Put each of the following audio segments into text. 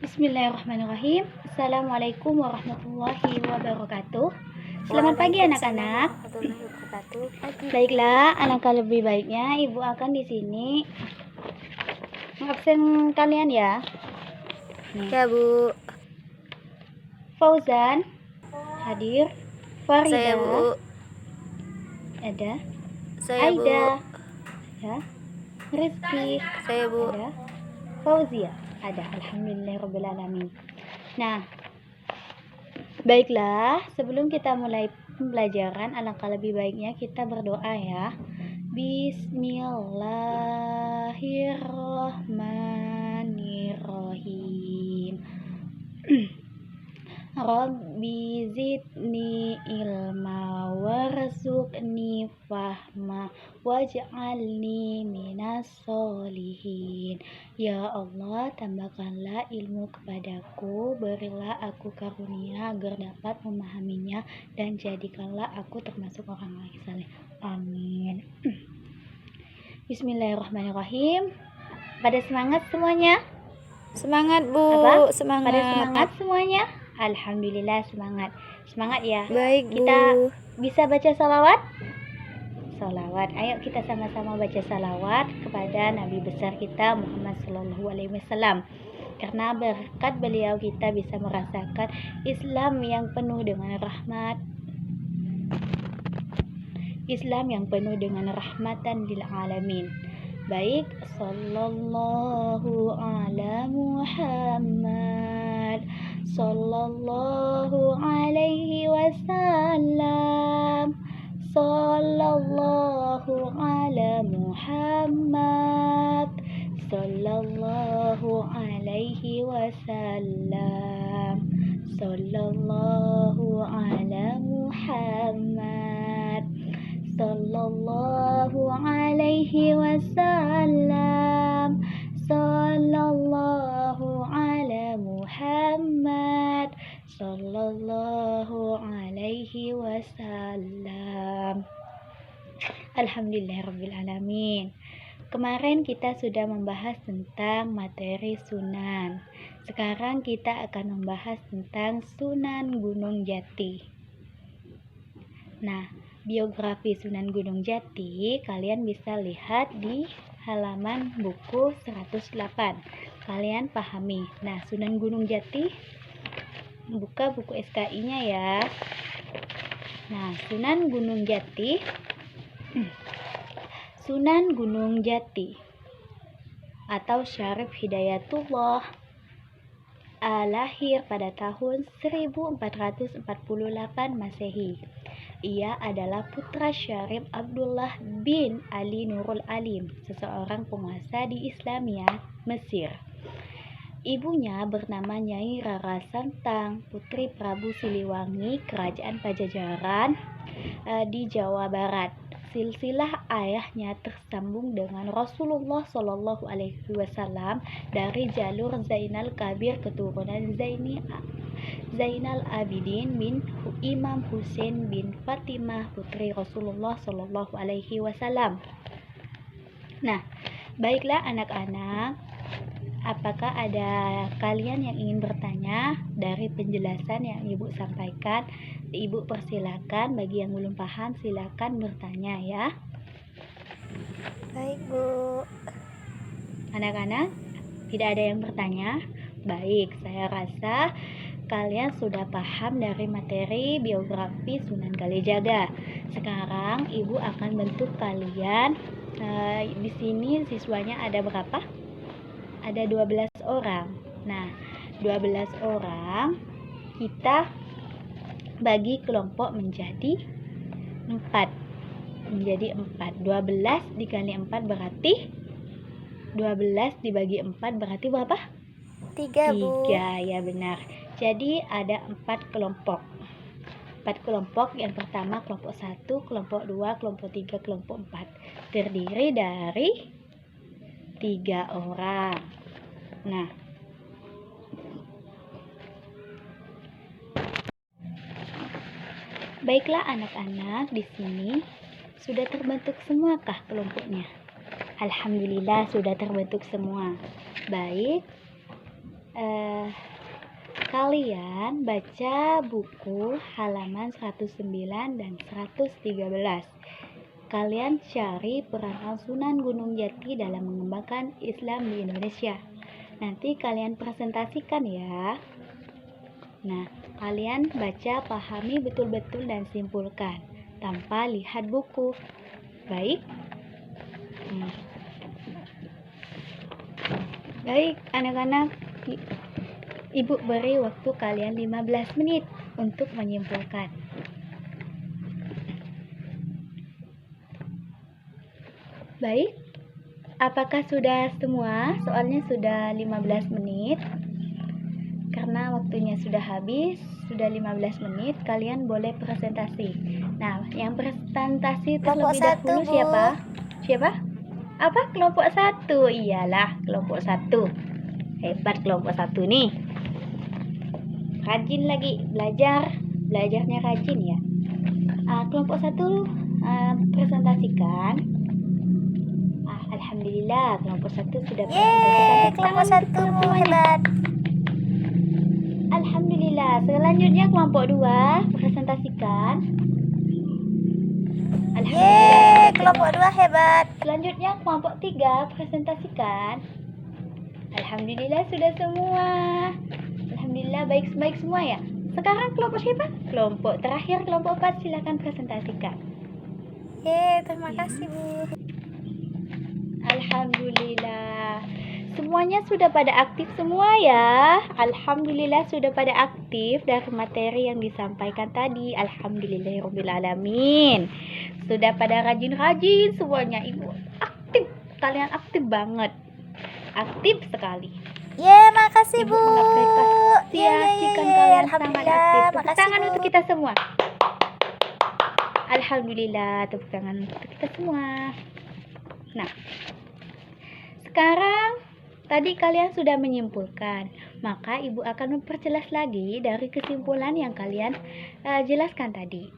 Bismillahirrahmanirrahim. Assalamualaikum warahmatullahi wabarakatuh. Selamat pagi anak-anak. Baiklah, alangkah lebih baiknya Ibu akan di sini mengabsen kalian ya. Ya, Bu. Fauzan hadir. Farida Saya, Bu. ada. Saya, Bu. Aida ada. Rizky Saya, Bu. ada. Fauzia ada. Alhamdulillahirrabbilalamin. Nah, baiklah, sebelum kita mulai pembelajaran, alangkah lebih baiknya kita berdoa ya. Bismillahirrahmanirrahim. Rabbi zidni ilma warzuqni fahma waj'alni minas solihin. Ya Allah, tambahkanlah ilmu kepadaku, berilah aku karunia agar dapat memahaminya, dan jadikanlah aku termasuk orang-orang saleh. Amin. Bismillahirrahmanirrahim. Pada semangat semuanya? Semangat, Bu. Apa? Semangat. Pada semangat semuanya? Alhamdulillah, semangat. Semangat ya. Baik, Bu. Kita bisa baca salawat? Salawat. Ayo kita sama-sama baca salawat kepada Nabi besar kita Muhammad Sallallahu Alaihi Wasallam. Karena berkat beliau kita bisa merasakan Islam yang penuh dengan rahmat. Islam yang penuh dengan rahmatan lil alamin. Baik, sallallahu ala Muhammad, sallallahu alaihi wasallam, sallallahu ala Muhammad, sallallahu alaihi wasallam, sallallahu ala Muhammad, sallallahu alaihi wasallam, sallallahu ala Muhammad, sallallahu alaihi wasallam. Alhamdulillahirrabbilalamin. Kemarin kita sudah membahas tentang materi Sunan. Sekarang kita akan membahas tentang Sunan Gunung Jati. Nah, biografi Sunan Gunung Jati kalian bisa lihat di halaman buku 108. Kalian pahami. Nah, Sunan Gunung Jati, buka buku SKI-nya ya. Nah, Sunan Gunung Jati. Sunan Gunung Jati atau Syarif Hidayatullah lahir pada tahun 1448 Masehi. Ia adalah putra Syarif Abdullah bin Ali Nurul Alim, seseorang penguasa di Islamia, Mesir. Ibunya bernama Nyai Rara Santang, putri Prabu Siliwangi, Kerajaan Pajajaran di Jawa Barat. Silsilah ayahnya tersambung dengan Rasulullah Shallallahu Alaihi Wasallam dari jalur Zainal Kabir, keturunan Zainal Abidin bin Imam Husain bin Fatimah, putri Rasulullah Shallallahu Alaihi Wasallam. Nah, baiklah anak-anak, apakah ada kalian yang ingin bertanya dari penjelasan yang Ibu sampaikan? Ibu persilakan, bagi yang belum paham silakan bertanya ya. Baik, Bu. Anak-anak, tidak ada yang bertanya? Baik, saya rasa kalian sudah paham dari materi biografi Sunan Kalijaga. Sekarang Ibu akan bentuk kalian. Di sini siswanya ada berapa? Ada 12 orang. Nah, 12 orang kita bagi kelompok menjadi 4. 12 dikali 4 berarti 12 dibagi 4 berarti berapa? 3, Bu. 3, ya benar. Jadi ada 4 kelompok. 4 kelompok. Yang pertama kelompok 1, kelompok 2, kelompok 3, kelompok 4. Terdiri dari 3 orang. Nah, baiklah anak-anak, di sini sudah terbentuk semuakah kelompoknya? Alhamdulillah sudah terbentuk semua. Baik. eh, kalian baca buku halaman 109 dan 113. Kalian cari peranan Sunan Gunung Jati dalam mengembangkan Islam di Indonesia. Nanti kalian presentasikan ya. Nah, kalian baca, pahami betul-betul dan simpulkan tanpa lihat buku. Baik? Baik, anak-anak, Ibu beri waktu kalian 15 menit untuk menyimpulkan. Baik, apakah sudah semua? Soalnya sudah 15 menit. Karena waktunya sudah habis, sudah 15 menit, kalian boleh presentasi. Nah, yang presentasi terlebih dahulu siapa? Siapa? Apa? Kelompok 1. Iyalah, kelompok 1. Hebat kelompok 1 nih. Rajin lagi belajarnya rajin ya. Kelompok 1 presentasikan. Alhamdulillah, kelompok 1 sudah presentasikan. Kelompok 1 hebat. Alhamdulillah. Selanjutnya kelompok 2 presentasikan. Alhamdulillah. Kelompok 2 hebat. Selanjutnya kelompok 3 presentasikan. Alhamdulillah sudah semua. Alhamdulillah baik semua ya. Sekarang kelompok siapa? Kelompok terakhir, kelompok 4, silakan presentasikan. Terima kasih Bu. Alhamdulillah. Semuanya sudah pada aktif semua ya. Alhamdulillah sudah pada aktif dari materi yang disampaikan tadi. Alhamdulillahirabbil alamin. Sudah pada rajin-rajin semuanya. Ibu aktif. Kalian aktif banget. Aktif sekali. Makasih Bu. Mengapresiasikan kalian sangat aktif. Tepuk tangan Bu. untuk kita semua. Alhamdulillah, tepuk tangan untuk kita semua. Nah, sekarang tadi kalian sudah menyimpulkan, maka Ibu akan memperjelas lagi dari kesimpulan yang kalian jelaskan tadi.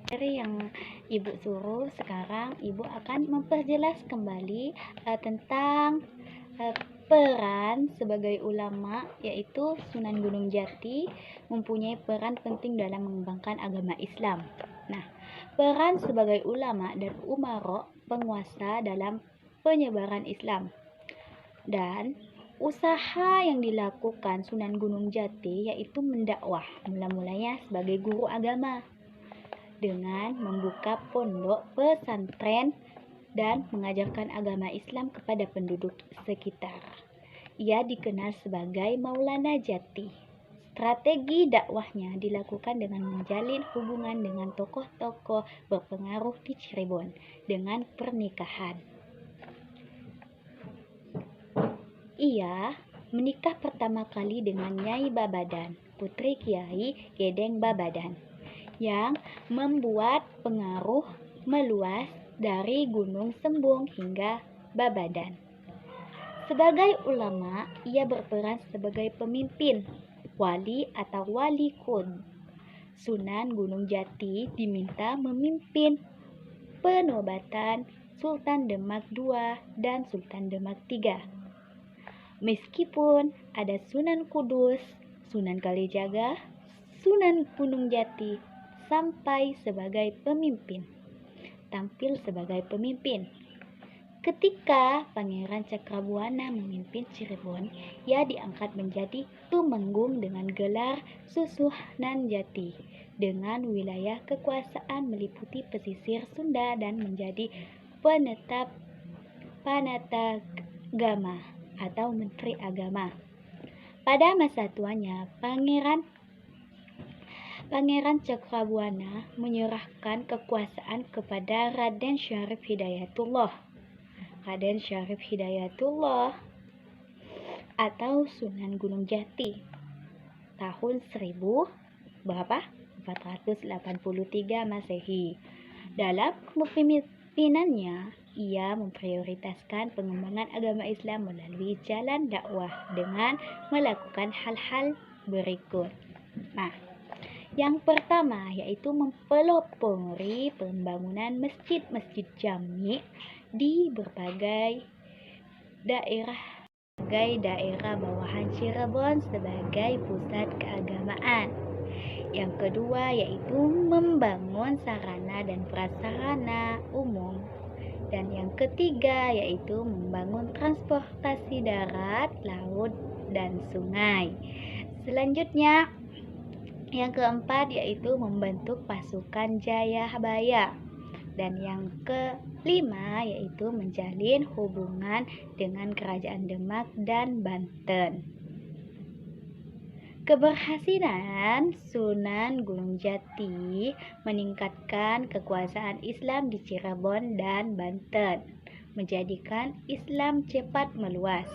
Dari yang Ibu suruh, sekarang Ibu akan memperjelas kembali tentang peran sebagai ulama, yaitu Sunan Gunung Jati mempunyai peran penting dalam mengembangkan agama Islam. Nah, peran sebagai ulama dan umara penguasa dalam penyebaran Islam dan usaha yang dilakukan Sunan Gunung Jati yaitu mendakwah, mula-mulanya sebagai guru agama dengan membuka pondok pesantren dan mengajarkan agama Islam kepada penduduk sekitar. Ia dikenal sebagai Maulana Jati. Strategi dakwahnya dilakukan dengan menjalin hubungan dengan tokoh-tokoh berpengaruh di Cirebon dengan pernikahan. Ia menikah pertama kali dengan Nyai Babadan, putri Kiai Gedeng Babadan, yang membuat pengaruh meluas dari Gunung Sembung hingga Babadan. Sebagai ulama, ia berperan sebagai pemimpin, wali atau wali qud. Sunan Gunung Jati diminta memimpin penobatan Sultan Demak II dan Sultan Demak III. Meskipun ada Sunan Kudus, Sunan Kalijaga, Sunan Gunung Jati sampai sebagai pemimpin. Tampil sebagai pemimpin. Ketika Pangeran Cakrabuana memimpin Cirebon, ia diangkat menjadi tumenggung dengan gelar Susunan Jati dengan wilayah kekuasaan meliputi pesisir Sunda dan menjadi penetap Panatagama atau Menteri Agama. Pada masa tuanya, Pangeran Cakrabuana menyerahkan kekuasaan kepada Raden Syarif Hidayatullah. Raden Syarif Hidayatullah atau Sunan Gunung Jati tahun 483 Masehi. Dalam kepemimpinannya, ia memprioritaskan pengembangan agama Islam melalui jalan dakwah dengan melakukan hal-hal berikut. Nah, yang pertama yaitu mempelopori pembangunan masjid-masjid jami di berbagai daerah sebagai daerah bawahan Cirebon sebagai pusat keagamaan. Yang kedua yaitu membangun sarana dan prasarana umum. Dan yang ketiga yaitu membangun transportasi darat, laut, dan sungai. Selanjutnya, yang keempat yaitu membentuk pasukan Jayabaya. Dan yang kelima yaitu menjalin hubungan dengan Kerajaan Demak dan Banten. Keberhasilan Sunan Gunung Jati meningkatkan kekuasaan Islam di Cirebon dan Banten, menjadikan Islam cepat meluas,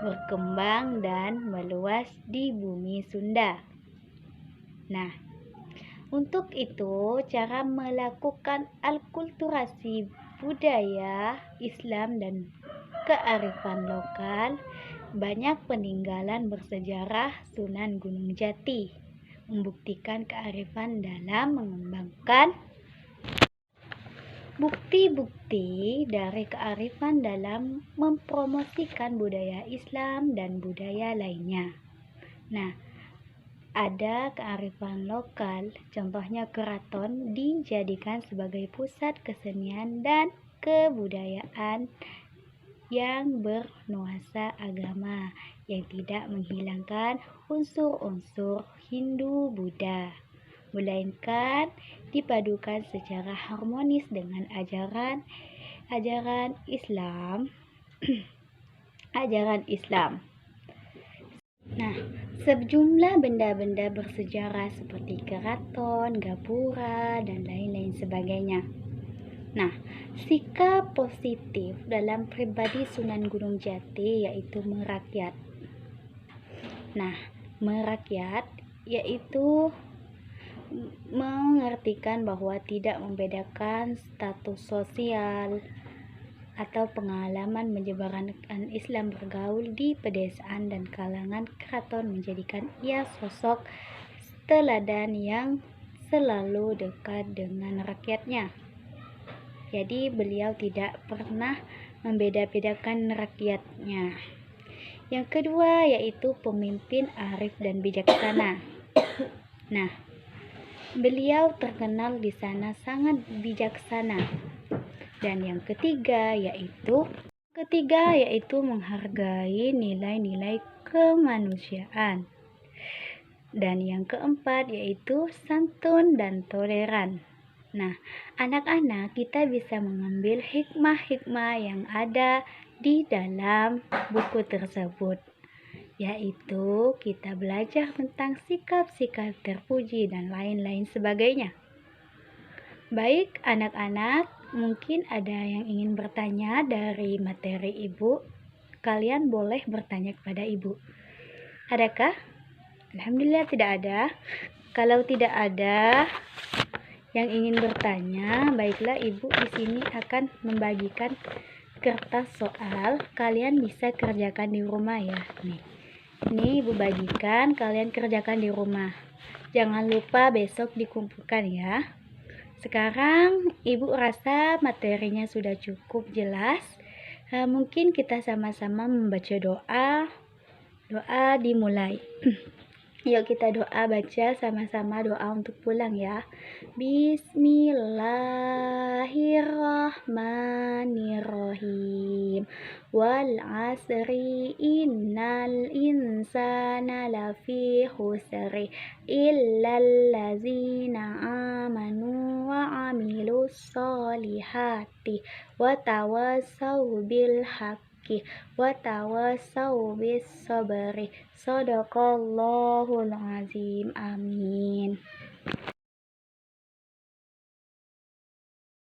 berkembang dan meluas di bumi Sunda. Nah, untuk itu cara melakukan alkulturasi budaya Islam dan kearifan lokal, banyak peninggalan bersejarah Sunan Gunung Jati membuktikan kearifan dalam mengembangkan bukti-bukti dari kearifan dalam mempromosikan budaya Islam dan budaya lainnya. Nah, ada kearifan lokal, contohnya keraton dijadikan sebagai pusat kesenian dan kebudayaan yang bernuansa agama, yang tidak menghilangkan unsur-unsur Hindu-Buddha, melainkan dipadukan secara harmonis dengan ajaran Islam. ajaran Islam. Nah, sejumlah benda-benda bersejarah seperti keraton, gapura, dan lain-lain sebagainya. Nah, sikap positif dalam pribadi Sunan Gunung Jati yaitu merakyat. Nah, merakyat yaitu mengartikan bahwa tidak membedakan status sosial atau pengalaman menyebarkan Islam bergaul di pedesaan dan kalangan keraton, menjadikan ia sosok teladan yang selalu dekat dengan rakyatnya. Jadi beliau tidak pernah membeda-bedakan rakyatnya. Yang kedua yaitu pemimpin arif dan bijaksana. Nah, beliau terkenal di sana sangat bijaksana. Dan yang ketiga yaitu menghargai nilai-nilai kemanusiaan. Dan yang keempat yaitu santun dan toleran. Nah, anak-anak kita bisa mengambil hikmah-hikmah yang ada di dalam buku tersebut, yaitu kita belajar tentang sikap-sikap terpuji dan lain-lain sebagainya. Baik anak-anak, mungkin ada yang ingin bertanya dari materi ibu. Kalian boleh bertanya kepada ibu. Adakah? Alhamdulillah tidak ada. Kalau tidak ada yang ingin bertanya, baiklah ibu di sini akan membagikan kertas soal. Kalian bisa kerjakan di rumah ya. Nih ibu bagikan, kalian kerjakan di rumah. Jangan lupa besok dikumpulkan ya. Sekarang ibu rasa materinya sudah cukup jelas. Mungkin kita sama-sama membaca doa. Doa dimulai. Yuk kita doa, baca sama-sama doa untuk pulang ya. Bismillahirrahmanirrahim. Wal asri innal insana lafi khusri illal ladzina amanu wa amilus solihati wa tawassaw bil haqqi wa tawassaw bis sabri. Shadaqallahul azim. Amin.